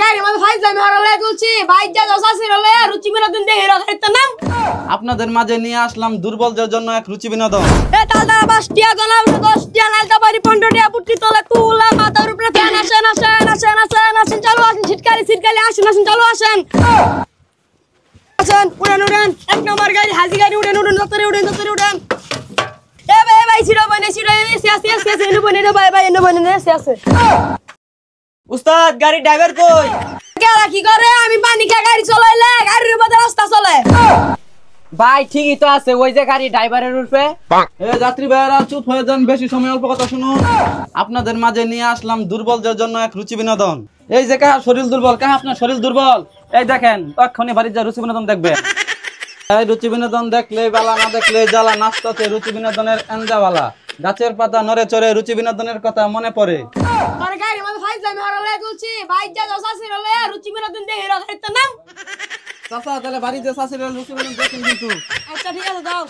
গাড়ি মধ্যে ফাইজলামি হরলে তুলছি বাইক যা জসাসির হলে রুচি বিনোদন দিয়ে হিরো খাইতে নাম আপনাদের মাঝে নিয়ে আসলাম দুর্বলদের জন্য এক রুচি বিনোদন। এ তালদা 5 টিয়া গলা 10 টিয়া লালটা বাড়ি 15 টিয়া পুটি তোলা তুলা মাথার উপরে ফ্যান আসেন চালু আসেন ছিটকালি আসেন চালু আসেন উড়েন এক নম্বর গাড়ি হাজি গাড়ি উড়েন যতরে উড়েন এ ভাই সিরা বনে এসে এনে বনে ভাই এনে বনে এসে আছে। উস্তাদ গাড়ি ড্রাইভার কই? কেরা কি করে আমি পানি খেয়ে গাড়ি চলাইলে গাড়ির মধ্যে রাস্তা চলে ভাই ঠিকই তো আছে ওই যে গাড়ি ড্রাইভারের উপরে। এ যাত্রী ভাইরা চুপ হয়ে যান, বেশি সময় অল্প কথা শুনুন। আপনাদের মাঝে নিয়ে আসলাম দুর্বলদের জন্য এক রুচি বিনোদন। এই যে কাহা শরীর দুর্বল, কাহা আপনার শরীর দুর্বল, এই দেখেন তখনই বাড়ির যা রুচি বিনোদন দেখবে। এই রুচি বিনোদন দেখলে বালা, না দেখলে জ্বালা। নাচতে রুচি বিনোদনের এনজাওয়ালা, গাছের পাতা নড়ে চড়ে রুচি বিনোদনের কথা মনে পড়ে। তোর গাড়ি মধ্যে ফাইজলামি হরলে তুলছি বাইক যা জসাসির হলে রুচি বিনোদন দিয়ে হিরো খাইতে নাম। চাচা তাহলে বাড়িতে শাশুড়ি রুচি বিনোদন দেখেন কিন্তু। আচ্ছা ঠিক আছে দাও।